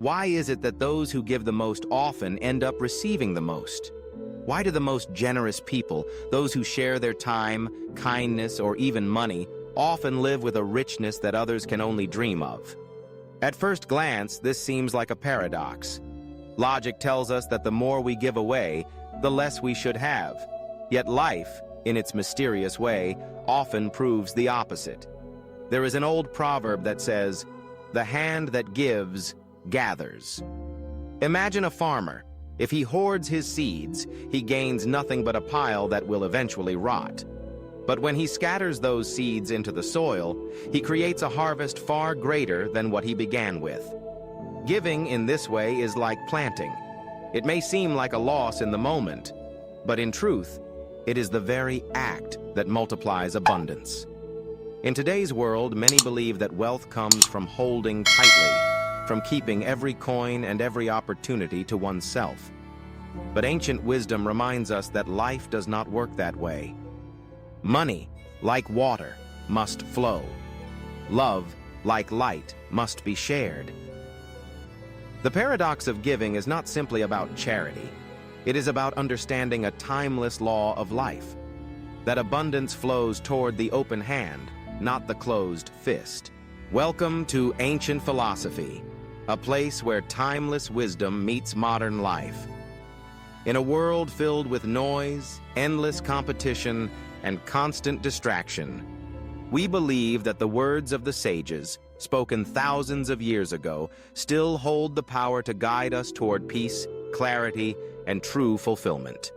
Why is it that those who give the most often end up receiving the most? Why do the most generous people, those who share their time, kindness, or even money, often live with a richness that others can only dream of? At first glance, this seems like a paradox. Logic tells us that the more we give away, the less we should have. Yet life, in its mysterious way, often proves the opposite. There is an old proverb that says, "The hand that gives, gathers." Imagine a farmer. If he hoards his seeds, he gains nothing but a pile that will eventually rot. But when he scatters those seeds into the soil, he creates a harvest far greater than what he began with. Giving in this way is like planting. It may seem like a loss in the moment, but in truth, it is the very act that multiplies abundance. In today's world, many believe that wealth comes from holding tightly, from keeping every coin and every opportunity to oneself. But ancient wisdom reminds us that life does not work that way. Money, like water, must flow. Love, like light, must be shared. The paradox of giving is not simply about charity. It is about understanding a timeless law of life, that abundance flows toward the open hand, not the closed fist. Welcome to Ancient Philosophy, a place where timeless wisdom meets modern life. In a world filled with noise, endless competition, and constant distraction, we believe that the words of the sages, spoken thousands of years ago, still hold the power to guide us toward peace, clarity, and true fulfillment.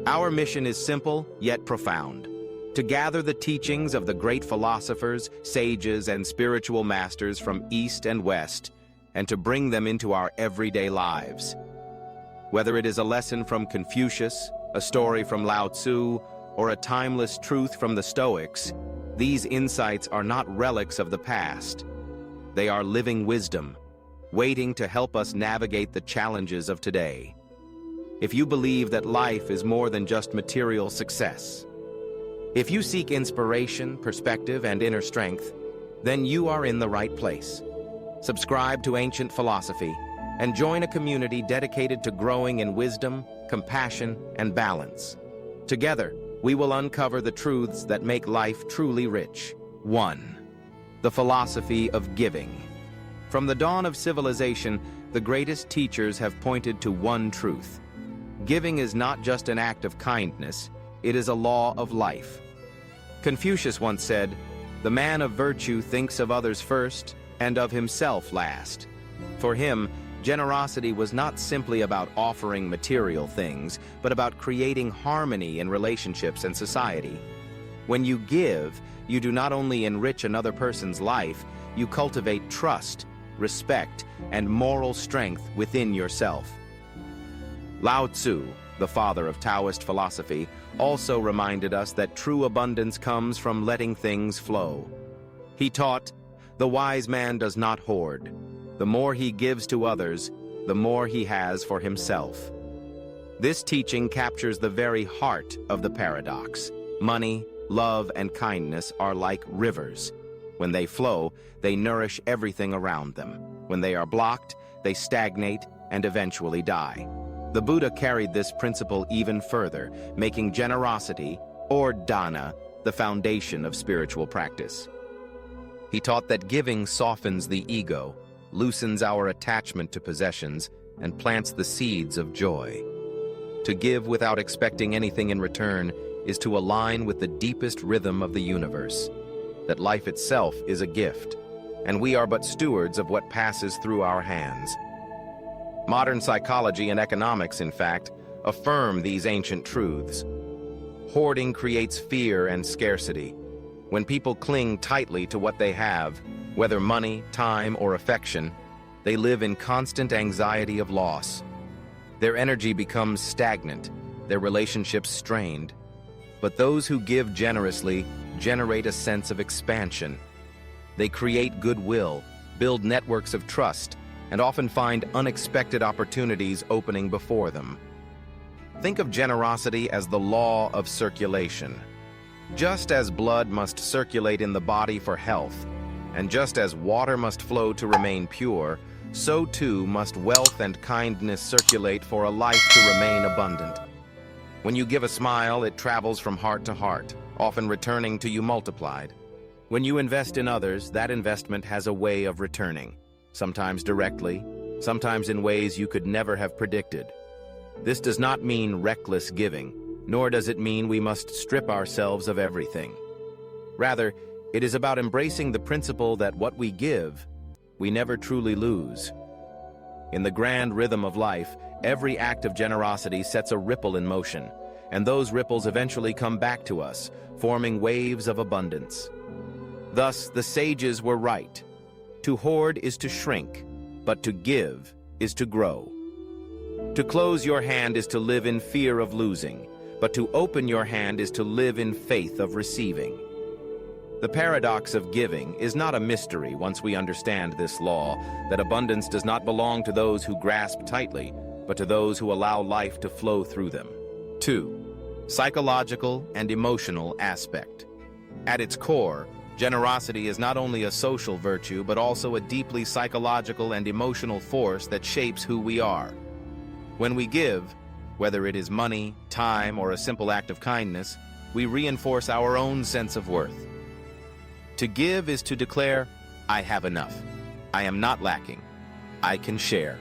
Our mission is simple yet profound: to gather the teachings of the great philosophers, sages, and spiritual masters from East and West, and to bring them into our everyday lives. Whether it is a lesson from Confucius, a story from Lao Tzu, or a timeless truth from the Stoics, these insights are not relics of the past. They are living wisdom, waiting to help us navigate the challenges of today. If you believe that life is more than just material success, if you seek inspiration, perspective, and inner strength, then you are in the right place. Subscribe to Ancient Philosophy and join a community dedicated to growing in wisdom, compassion, and balance. Together, we will uncover the truths that make life truly rich. 1. The philosophy of giving. From the dawn of civilization, the greatest teachers have pointed to one truth. Giving is not just an act of kindness, it is a law of life. Confucius once said, "The man of virtue thinks of others first and of himself last." For him, generosity was not simply about offering material things, but about creating harmony in relationships and society. When you give, you do not only enrich another person's life, you cultivate trust, respect, and moral strength within yourself. Lao Tzu, the father of Taoist philosophy, also reminded us that true abundance comes from letting things flow. He taught, "The wise man does not hoard. The more he gives to others, the more he has for himself." This teaching captures the very heart of the paradox. Money, love, and kindness are like rivers. When they flow, they nourish everything around them. When they are blocked, they stagnate and eventually die. The Buddha carried this principle even further, making generosity, or dana, the foundation of spiritual practice. He taught that giving softens the ego, loosens our attachment to possessions, and plants the seeds of joy. To give without expecting anything in return is to align with the deepest rhythm of the universe, that life itself is a gift, and we are but stewards of what passes through our hands. Modern psychology and economics, in fact, affirm these ancient truths. Hoarding creates fear and scarcity. When people cling tightly to what they have, whether money, time, or affection, they live in constant anxiety of loss. Their energy becomes stagnant, their relationships strained. But those who give generously generate a sense of expansion. They create goodwill, build networks of trust, and often find unexpected opportunities opening before them. Think of generosity as the law of circulation. Just as blood must circulate in the body for health, and just as water must flow to remain pure, so too must wealth and kindness circulate for a life to remain abundant. When you give a smile, it travels from heart to heart, often returning to you multiplied. When you invest in others, that investment has a way of returning, sometimes directly, sometimes in ways you could never have predicted. This does not mean reckless giving, nor does it mean we must strip ourselves of everything. Rather, it is about embracing the principle that what we give, we never truly lose. In the grand rhythm of life, every act of generosity sets a ripple in motion, and those ripples eventually come back to us, forming waves of abundance. Thus, the sages were right. To hoard is to shrink, but to give is to grow. To close your hand is to live in fear of losing, but to open your hand is to live in faith of receiving. The paradox of giving is not a mystery once we understand this law, that abundance does not belong to those who grasp tightly, but to those who allow life to flow through them. 2. Psychological and emotional aspect. At its core, generosity is not only a social virtue, but also a deeply psychological and emotional force that shapes who we are. When we give, whether it is money, time, or a simple act of kindness, we reinforce our own sense of worth. To give is to declare, I have enough. I am not lacking. I can share.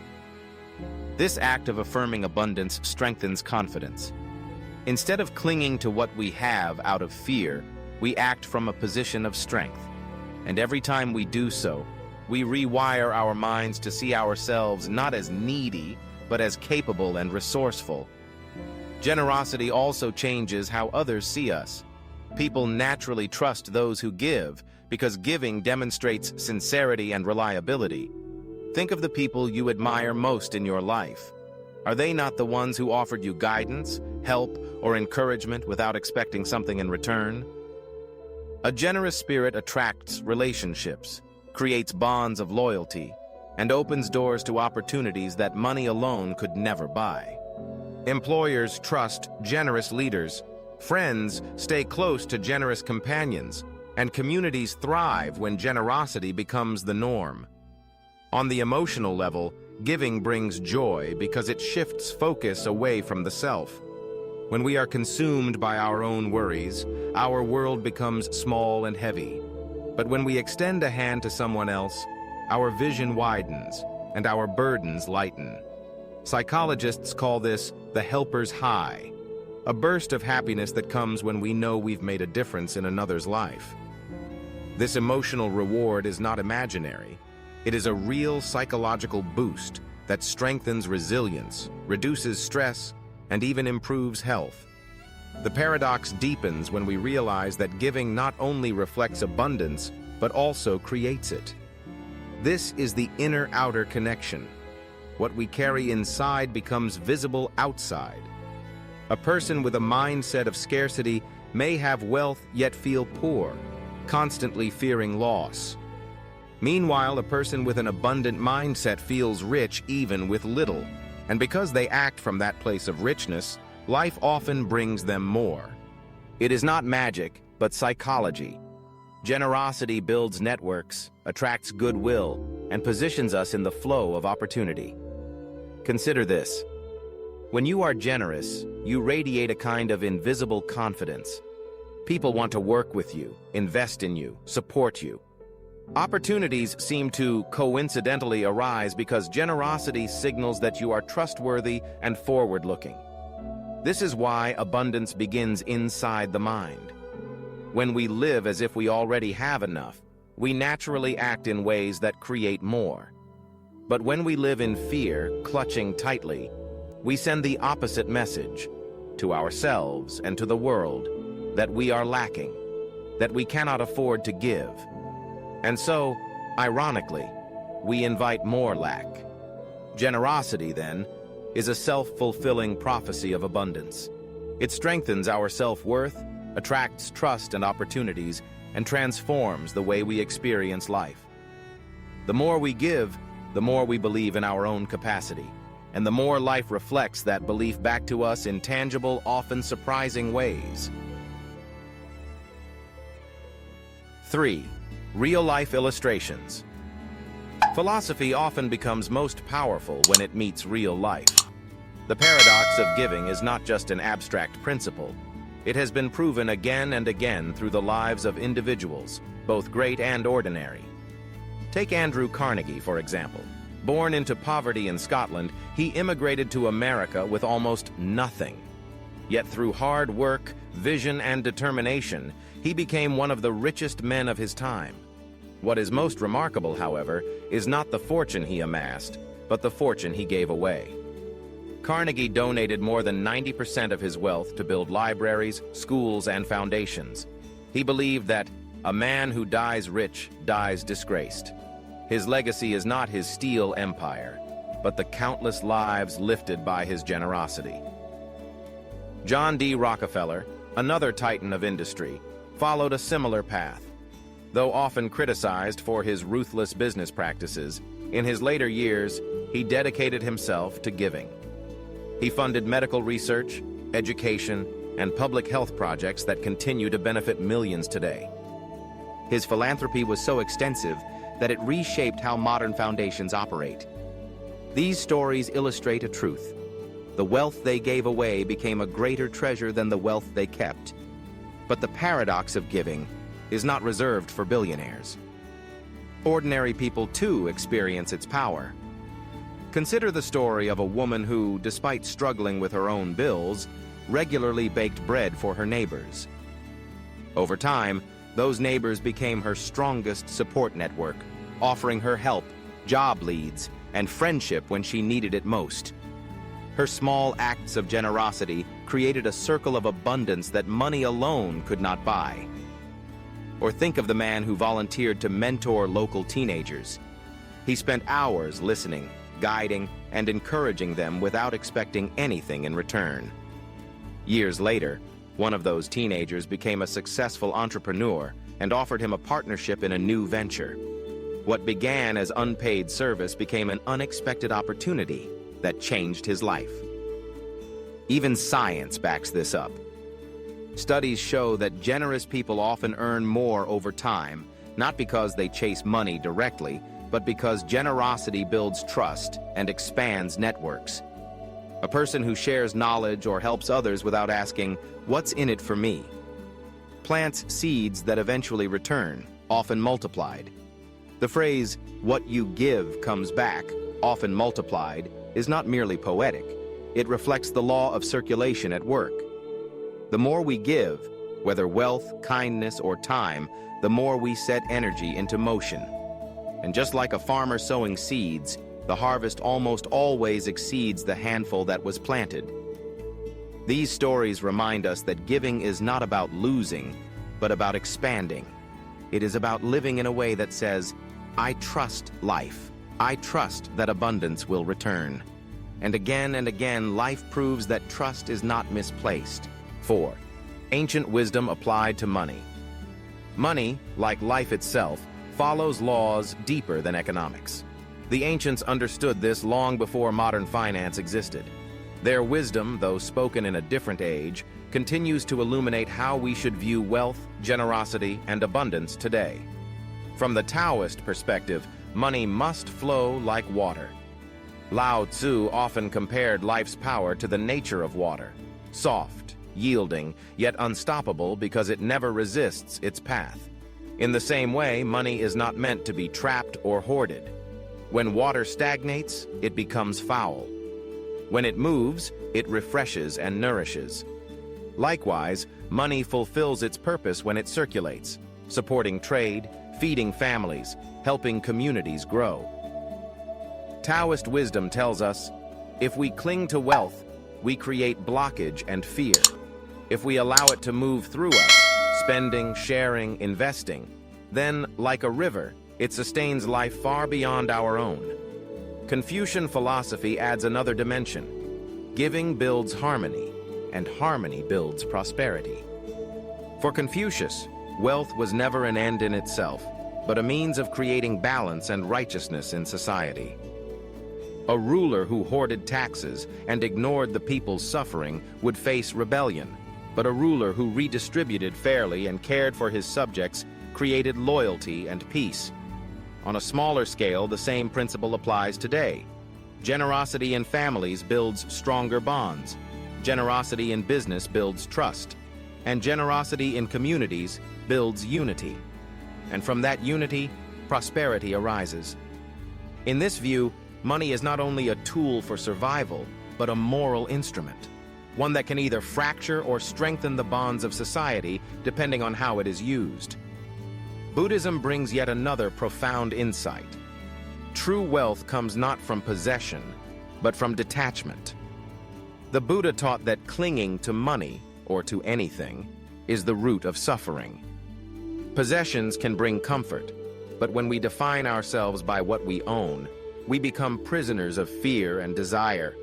This act of affirming abundance strengthens confidence. Instead of clinging to what we have out of fear, we act from a position of strength. And every time we do so, we rewire our minds to see ourselves not as needy, but as capable and resourceful. Generosity also changes how others see us. People naturally trust those who give because giving demonstrates sincerity and reliability. Think of the people you admire most in your life. Are they not the ones who offered you guidance, help, or encouragement without expecting something in return? A generous spirit attracts relationships, creates bonds of loyalty, and opens doors to opportunities that money alone could never buy. Employers trust generous leaders, friends stay close to generous companions, and communities thrive when generosity becomes the norm. On the emotional level, giving brings joy because it shifts focus away from the self. When we are consumed by our own worries, our world becomes small and heavy. But when we extend a hand to someone else, our vision widens and our burdens lighten. Psychologists call this the helper's high, a burst of happiness that comes when we know we've made a difference in another's life. This emotional reward is not imaginary. It is a real psychological boost that strengthens resilience, reduces stress, and even improves health. The paradox deepens when we realize that giving not only reflects abundance, but also creates it. This is the inner-outer connection. What we carry inside becomes visible outside. A person with a mindset of scarcity may have wealth yet feel poor, constantly fearing loss. Meanwhile, a person with an abundant mindset feels rich even with little, and because they act from that place of richness, life often brings them more. It is not magic, but psychology. Generosity builds networks, attracts goodwill, and positions us in the flow of opportunity. Consider this. When you are generous, you radiate a kind of invisible confidence. People want to work with you, invest in you, support you. Opportunities seem to coincidentally arise because generosity signals that you are trustworthy and forward-looking. This is why abundance begins inside the mind. When we live as if we already have enough, we naturally act in ways that create more. But when we live in fear, clutching tightly, we send the opposite message to ourselves and to the world that we are lacking, that we cannot afford to give. And so, ironically, we invite more lack. Generosity, then, is a self-fulfilling prophecy of abundance. It strengthens our self-worth, attracts trust and opportunities, and transforms the way we experience life. The more we give, the more we believe in our own capacity, and the more life reflects that belief back to us in tangible, often surprising ways. 3. Real-life illustrations. Philosophy often becomes most powerful when it meets real life. The paradox of giving is not just an abstract principle. It has been proven again and again through the lives of individuals, both great and ordinary. Take Andrew Carnegie, for example. Born into poverty in Scotland, he immigrated to America with almost nothing. Yet through hard work, vision, and determination, he became one of the richest men of his time. What is most remarkable, however, is not the fortune he amassed, but the fortune he gave away. Carnegie donated more than 90% of his wealth to build libraries, schools, and foundations. He believed that a man who dies rich dies disgraced. His legacy is not his steel empire, but the countless lives lifted by his generosity. John D. Rockefeller, another titan of industry, followed a similar path. Though often criticized for his ruthless business practices, in his later years, he dedicated himself to giving. He funded medical research, education, and public health projects that continue to benefit millions today. His philanthropy was so extensive that it reshaped how modern foundations operate. These stories illustrate a truth. The wealth they gave away became a greater treasure than the wealth they kept. But the paradox of giving is not reserved for billionaires. Ordinary people, too, experience its power. Consider the story of a woman who, despite struggling with her own bills, regularly baked bread for her neighbors. Over time, those neighbors became her strongest support network, offering her help, job leads, and friendship when she needed it most. Her small acts of generosity created a circle of abundance that money alone could not buy. Or think of the man who volunteered to mentor local teenagers. He spent hours listening, guiding, and encouraging them without expecting anything in return. Years later, one of those teenagers became a successful entrepreneur and offered him a partnership in a new venture. What began as unpaid service became an unexpected opportunity that changed his life. Even science backs this up. Studies show that generous people often earn more over time, not because they chase money directly, but because generosity builds trust and expands networks. A person who shares knowledge or helps others without asking, "What's in it for me?" plants seeds that eventually return, often multiplied. The phrase, "What you give comes back," often multiplied, is not merely poetic. It reflects the law of circulation at work. The more we give, whether wealth, kindness, or time, the more we set energy into motion. And just like a farmer sowing seeds, the harvest almost always exceeds the handful that was planted. These stories remind us that giving is not about losing, but about expanding. It is about living in a way that says, "I trust life. I trust that abundance will return." And again, life proves that trust is not misplaced. 4. Ancient wisdom applied to money. Money, like life itself, follows laws deeper than economics. The ancients understood this long before modern finance existed. Their wisdom, though spoken in a different age, continues to illuminate how we should view wealth, generosity, and abundance today. From the Taoist perspective, money must flow like water. Lao Tzu often compared life's power to the nature of water, soft, yielding, yet unstoppable because it never resists its path. In the same way, money is not meant to be trapped or hoarded. When water stagnates, it becomes foul. When it moves, it refreshes and nourishes. Likewise, money fulfills its purpose when it circulates, supporting trade, feeding families, helping communities grow. Taoist wisdom tells us, if we cling to wealth, we create blockage and fear. If we allow it to move through us, spending, sharing, investing, then, like a river, it sustains life far beyond our own. Confucian philosophy adds another dimension. Giving builds harmony, and harmony builds prosperity. For Confucius, wealth was never an end in itself, but a means of creating balance and righteousness in society. A ruler who hoarded taxes and ignored the people's suffering would face rebellion, but a ruler who redistributed fairly and cared for his subjects created loyalty and peace. On a smaller scale, the same principle applies today. Generosity in families builds stronger bonds. Generosity in business builds trust. And generosity in communities builds unity. And from that unity, prosperity arises. In this view, money is not only a tool for survival, but a moral instrument, one that can either fracture or strengthen the bonds of society depending on how it is used. Buddhism brings yet another profound insight. True wealth comes not from possession, but from detachment. The Buddha taught that clinging to money, or to anything, is the root of suffering. Possessions can bring comfort, but when we define ourselves by what we own, we become prisoners of fear and desire.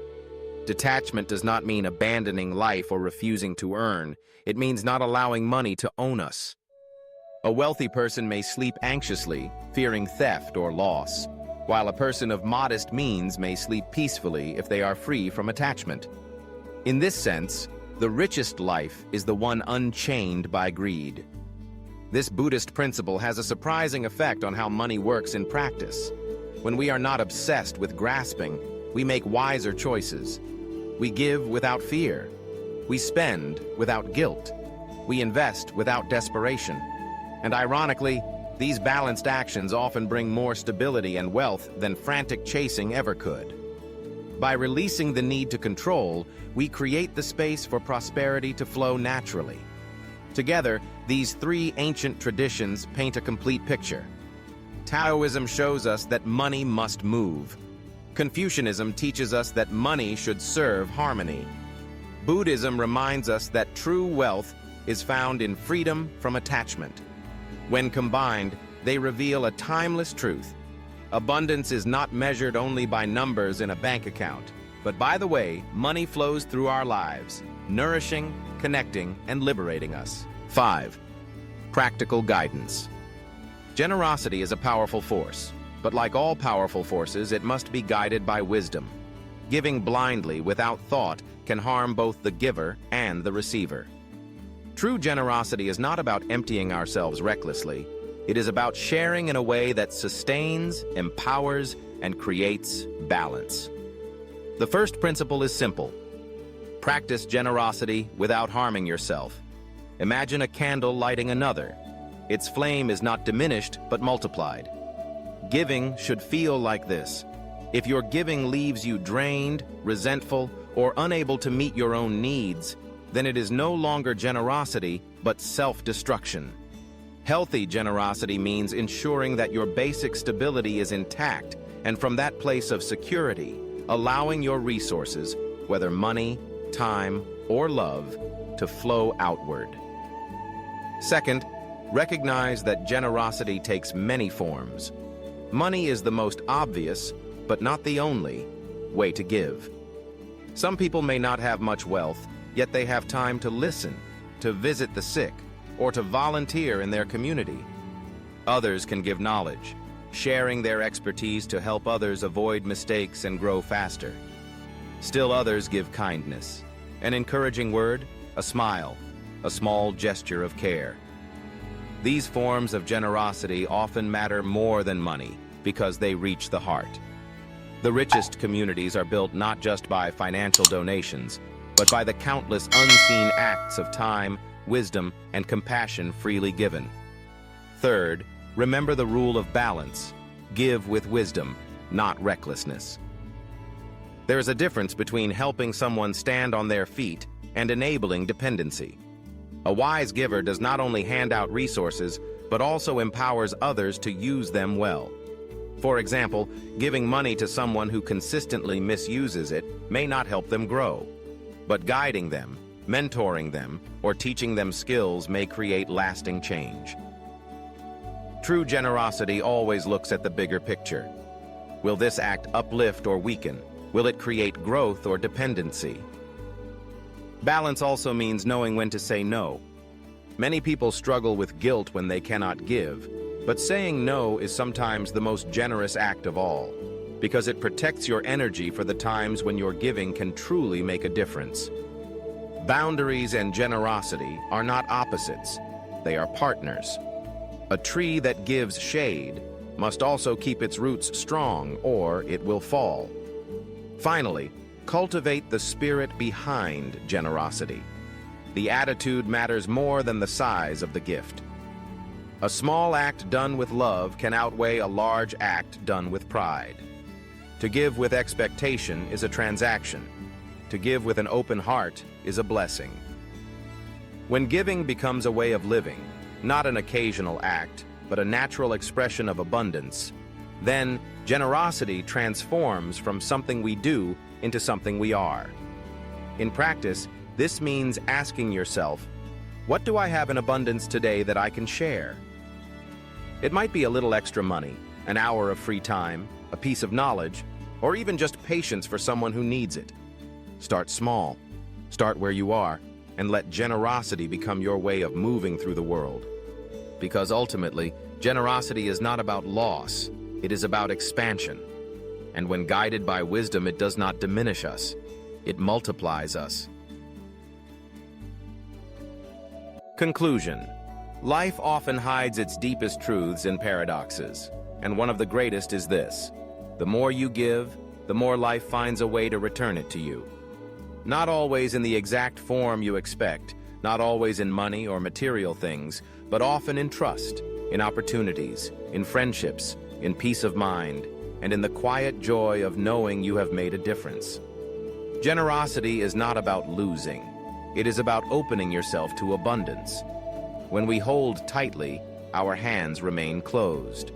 Detachment does not mean abandoning life or refusing to earn. It means not allowing money to own us. A wealthy person may sleep anxiously, fearing theft or loss, while a person of modest means may sleep peacefully if they are free from attachment. In this sense, the richest life is the one unchained by greed. This Buddhist principle has a surprising effect on how money works in practice. When we are not obsessed with grasping, we make wiser choices. We give without fear. We spend without guilt. We invest without desperation. And ironically, these balanced actions often bring more stability and wealth than frantic chasing ever could. By releasing the need to control, we create the space for prosperity to flow naturally. Together, these three ancient traditions paint a complete picture. Taoism shows us that money must move. Confucianism teaches us that money should serve harmony. Buddhism reminds us that true wealth is found in freedom from attachment. When combined, they reveal a timeless truth. Abundance is not measured only by numbers in a bank account, but by the way money flows through our lives, nourishing, connecting, and liberating us. 5. Practical guidance. Generosity is a powerful force, but like all powerful forces, it must be guided by wisdom. Giving blindly without thought can harm both the giver and the receiver. True generosity is not about emptying ourselves recklessly. It is about sharing in a way that sustains, empowers, and creates balance. The first principle is simple. Practice generosity without harming yourself. Imagine a candle lighting another. Its flame is not diminished, but multiplied. Giving should feel like this. If your giving leaves you drained, resentful, or unable to meet your own needs, then it is no longer generosity, but self-destruction. Healthy generosity means ensuring that your basic stability is intact, and from that place of security, allowing your resources, whether money, time, or love, to flow outward. Second, recognize that generosity takes many forms. Money is the most obvious, but not the only, way to give. Some people may not have much wealth, yet they have time to listen, to visit the sick, or to volunteer in their community. Others can give knowledge, sharing their expertise to help others avoid mistakes and grow faster. Still others give kindness, an encouraging word, a smile, a small gesture of care. These forms of generosity often matter more than money because they reach the heart. The richest communities are built not just by financial donations, but by the countless unseen acts of time, wisdom, and compassion freely given. Third, remember the rule of balance. Give with wisdom, not recklessness. There is a difference between helping someone stand on their feet and enabling dependency. A wise giver does not only hand out resources, but also empowers others to use them well. For example, giving money to someone who consistently misuses it may not help them grow. But guiding them, mentoring them, or teaching them skills may create lasting change. True generosity always looks at the bigger picture. Will this act uplift or weaken? Will it create growth or dependency? Balance also means knowing when to say no. Many people struggle with guilt when they cannot give, but saying no is sometimes the most generous act of all, because it protects your energy for the times when your giving can truly make a difference. Boundaries and generosity are not opposites, they are partners. A tree that gives shade must also keep its roots strong, or it will fall. Finally, cultivate the spirit behind generosity. The attitude matters more than the size of the gift. A small act done with love can outweigh a large act done with pride. To give with expectation is a transaction. To give with an open heart is a blessing. When giving becomes a way of living, not an occasional act, but a natural expression of abundance, then generosity transforms from something we do into something we are. In practice, this means asking yourself, what do I have in abundance today that I can share? It might be a little extra money, an hour of free time, a piece of knowledge, or even just patience for someone who needs it. Start small, start where you are, and let generosity become your way of moving through the world. Because ultimately, generosity is not about loss, it is about expansion. And when guided by wisdom, it does not diminish us, it multiplies us. Conclusion. Life often hides its deepest truths in paradoxes, and one of the greatest is this: the more you give, the more life finds a way to return it to you. Not always in the exact form you expect, not always in money or material things, but often in trust, in opportunities, in friendships, in peace of mind, and in the quiet joy of knowing you have made a difference. Generosity is not about losing. It is about opening yourself to abundance. When we hold tightly, our hands remain closed.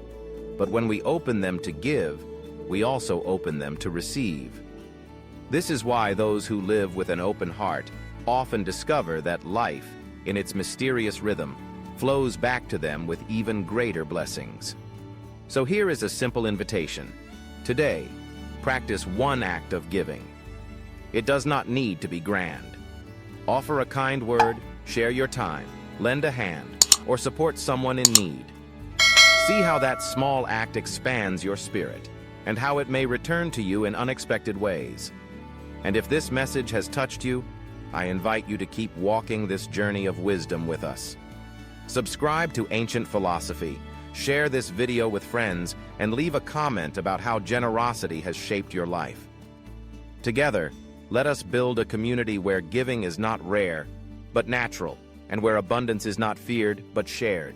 But when we open them to give, we also open them to receive. This is why those who live with an open heart often discover that life, in its mysterious rhythm, flows back to them with even greater blessings. So here is a simple invitation. Today, practice one act of giving. It does not need to be grand. Offer a kind word, share your time, lend a hand, or support someone in need. See how that small act expands your spirit, and how it may return to you in unexpected ways. And if this message has touched you, I invite you to keep walking this journey of wisdom with us. Subscribe to Ancient Philosophy, share this video with friends, and leave a comment about how generosity has shaped your life. Together, let us build a community where giving is not rare, but natural, and where abundance is not feared, but shared.